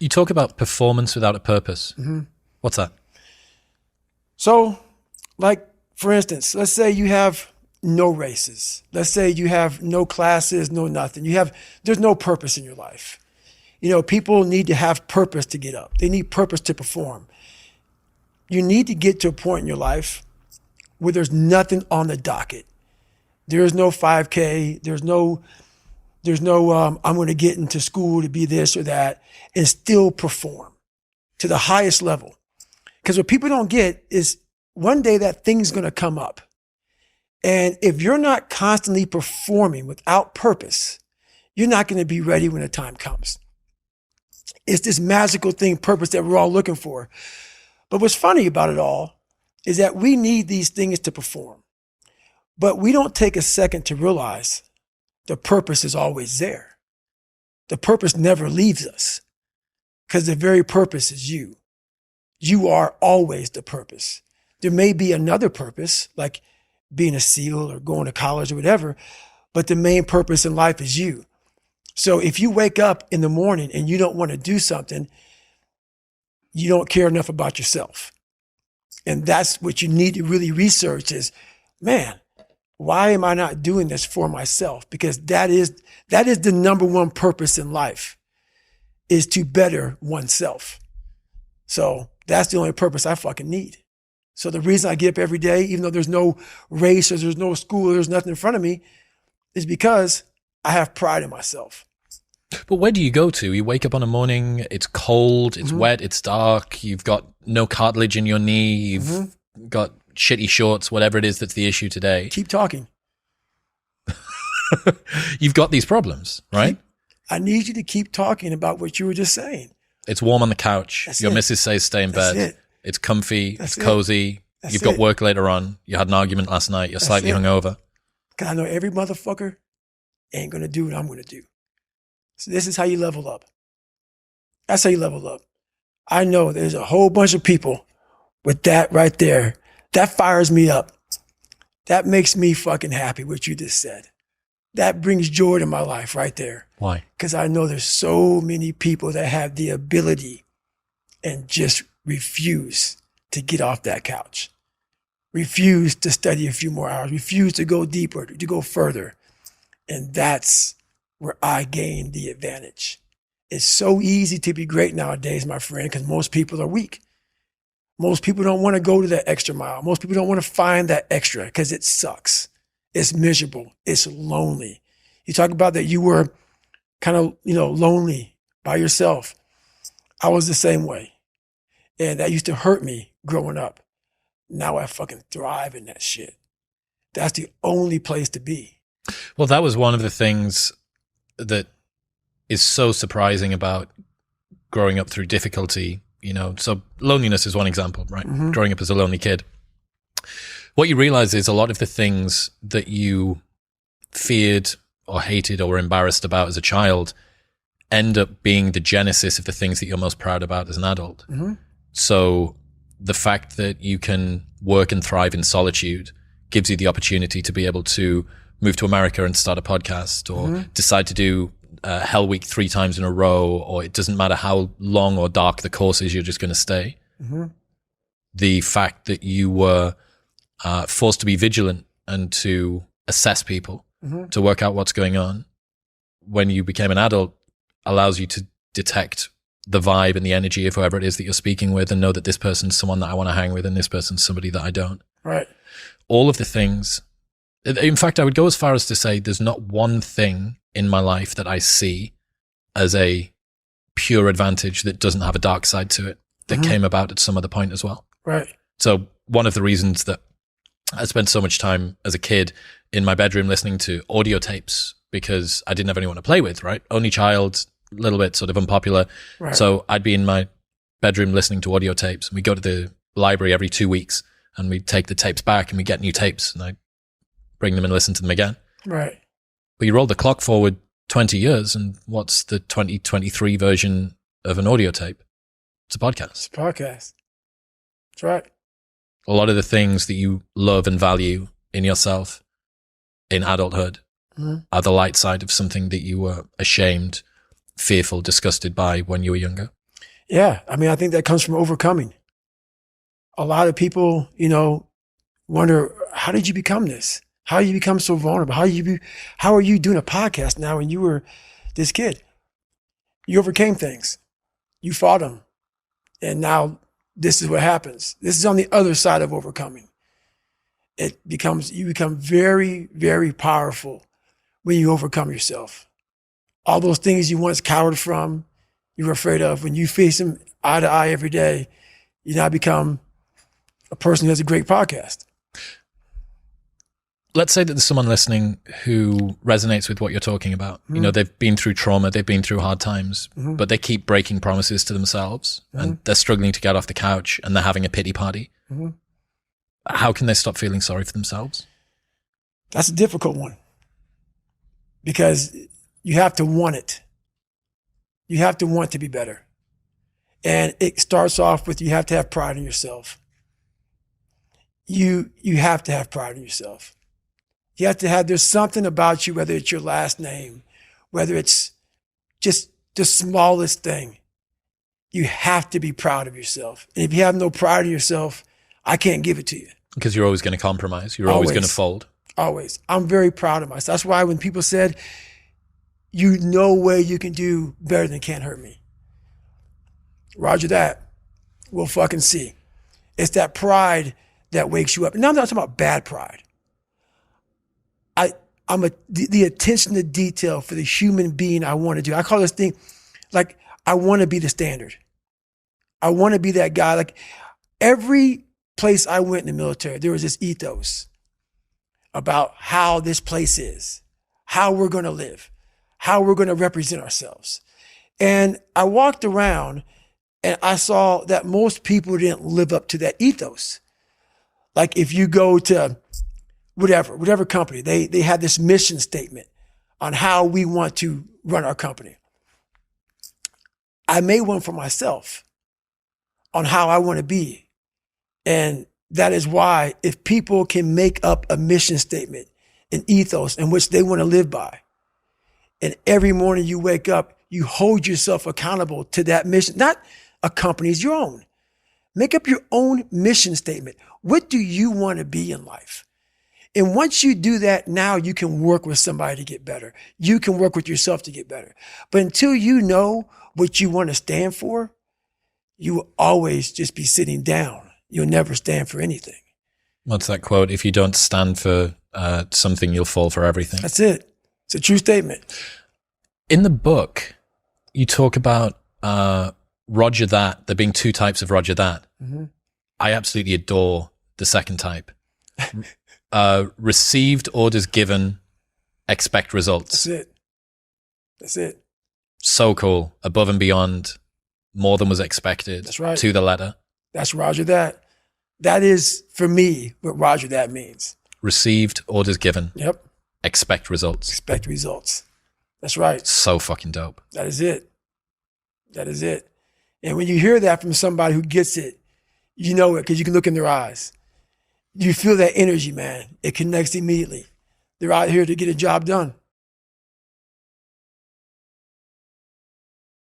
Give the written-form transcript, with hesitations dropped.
You talk about performance without a purpose. Mm-hmm. What's that? So, like, for instance, let's say you have no races. Let's say you have no classes, no nothing. There's no purpose in your life. People need to have purpose to get up. They need purpose to perform. You need to get to a point in your life where there's nothing on the docket. There is no 5K. There's no I'm going to get into school to be this or that and still perform to the highest level. Because what people don't get is one day that thing's going to come up. And if you're not constantly performing without purpose, you're not going to be ready when the time comes. It's this magical thing, purpose, that we're all looking for. But what's funny about it all is that we need these things to perform. But we don't take a second to realize the purpose is always there. The purpose never leaves us because the very purpose is you. You are always the purpose. There may be another purpose, like being a SEAL or going to college or whatever, but the main purpose in life is you. So if you wake up in the morning and you don't want to do something, you don't care enough about yourself. And that's what you need to really research is, man, why am I not doing this for myself? Because that is the number one purpose in life, is to better oneself. So that's the only purpose I fucking need. So the reason I get up every day, even though there's no race or there's no school, or there's nothing in front of me, is because I have pride in myself. But where do you go to? You wake up on a morning, it's cold, it's wet, it's dark, you've got no cartilage in your knee, you've got shitty shorts, whatever it is that's the issue today. Keep talking. You've got these problems, right? I need you to keep talking about what you were just saying. It's warm on the couch. That's Your it. missus says stay in That's bed. it. It's comfy. That's it's cozy. it. That's You've got it. work later on. You had an argument last night. You're slightly it. hungover. Because I know every motherfucker ain't going to do what I'm going to do. So this is how you level up. That's how you level up. I know there's a whole bunch of people with that right there. That fires me up. That makes me fucking happy, what you just said. That brings joy to my life right there. Why? Because I know there's so many people that have the ability and just refuse to get off that couch. Refuse to study a few more hours. Refuse to go deeper, to go further. And that's where I gain the advantage. It's so easy to be great nowadays, my friend, because most people are weak. Most people don't want to go to that extra mile. Most people don't want to find that extra because it sucks. It's miserable. It's lonely. You talk about that you were kind of, lonely by yourself. I was the same way. And that used to hurt me growing up. Now I fucking thrive in that shit. That's the only place to be. Well, that was one of the things that is so surprising about growing up through difficulty, So loneliness is one example, right? Mm-hmm. Growing up as a lonely kid. What you realize is a lot of the things that you feared or hated or embarrassed about as a child end up being the genesis of the things that you're most proud about as an adult. Mm-hmm. So the fact that you can work and thrive in solitude gives you the opportunity to be able to move to America and start a podcast, or decide to do Hell Week 3 times in a row, or it doesn't matter how long or dark the course is, you're just going to stay. Mm-hmm. The fact that you were forced to be vigilant and to assess people, to work out what's going on when you became an adult, allows you to detect the vibe and the energy of whoever it is that you're speaking with, and know that this person's someone that I want to hang with and this person's somebody that I don't. Right. All of the things. In fact, I would go as far as to say there's not one thing in my life that I see as a pure advantage that doesn't have a dark side to it that came about at some other point as well. Right. So one of the reasons that I spent so much time as a kid in my bedroom listening to audio tapes, because I didn't have anyone to play with, right? Only child, a little bit sort of unpopular. Right. So I'd be in my bedroom listening to audio tapes. We go to the library every 2 weeks and we take the tapes back and we get new tapes, and I bring them and listen to them again. Right. But you roll the clock forward 20 years, and what's the 2023 version of an audio tape? It's a podcast. It's a podcast. That's right. A lot of the things that you love and value in yourself in adulthood are the light side of something that you were ashamed, fearful, disgusted by when you were younger. Yeah. I mean, I think that comes from overcoming. A lot of people, wonder, how did you become this? How did you become so vulnerable? How are you doing a podcast now when you were this kid? You overcame things. You fought them. And now this is what happens. This is on the other side of overcoming. You become very, very powerful when you overcome yourself. All those things you once cowered from, you were afraid of, when you face them eye to eye every day, you now become a person who has a great podcast. Let's say that there's someone listening who resonates with what you're talking about. Mm-hmm. They've been through trauma, they've been through hard times, Mm-hmm. but they keep breaking promises to themselves, and they're struggling to get off the couch, and they're having a pity party. Mm-hmm. How can they stop feeling sorry for themselves? That's a difficult one, because you have to want it. You have to want to be better. And it starts off with, you have to have pride in yourself. You have to have pride in yourself. You have to have, there's something about you, whether it's your last name, whether it's just the smallest thing. You have to be proud of yourself. And if you have no pride in yourself, I can't give it to you. Because you're always going to compromise. You're always going to fold. Always. I'm very proud of myself. That's why when people said, no way you can do better than Can't Hurt Me. Roger that. We'll fucking see. It's that pride that wakes you up. Now I'm not talking about bad pride. The attention to detail for the human being I want to do. I call this thing, like, I want to be the standard. I want to be that guy. Like, every place I went in the military, there was this ethos about how this place is, how we're going to live, how we're going to represent ourselves. And I walked around and I saw that most people didn't live up to that ethos. Like, if you go to whatever company, they had this mission statement on how we want to run our company. I made one for myself on how I want to be. And that is why, if people can make up a mission statement, an ethos in which they want to live by, and every morning you wake up, you hold yourself accountable to that mission, not a company's, your own. Make up your own mission statement. What do you want to be in life? And once you do that, now you can work with somebody to get better. You can work with yourself to get better. But until you know what you want to stand for, you will always just be sitting down. You'll never stand for anything. What's that quote? If you don't stand for something, you'll fall for everything. That's it. It's a true statement. In the book, you talk about Roger that, there being two types of Roger that. Mm-hmm. I absolutely adore the second type. Received orders given, expect results. That's it. So cool. Above and beyond, more than was expected. That's right. To the letter. That's Roger that. That is, for me, what Roger that means. Received orders given. Yep. Expect results. Expect results. That's right. So fucking dope. That is it. That is it. And when you hear that from somebody who gets it, you know it because you can look in their eyes. You feel that energy, man. It connects immediately. They're out here to get a job done.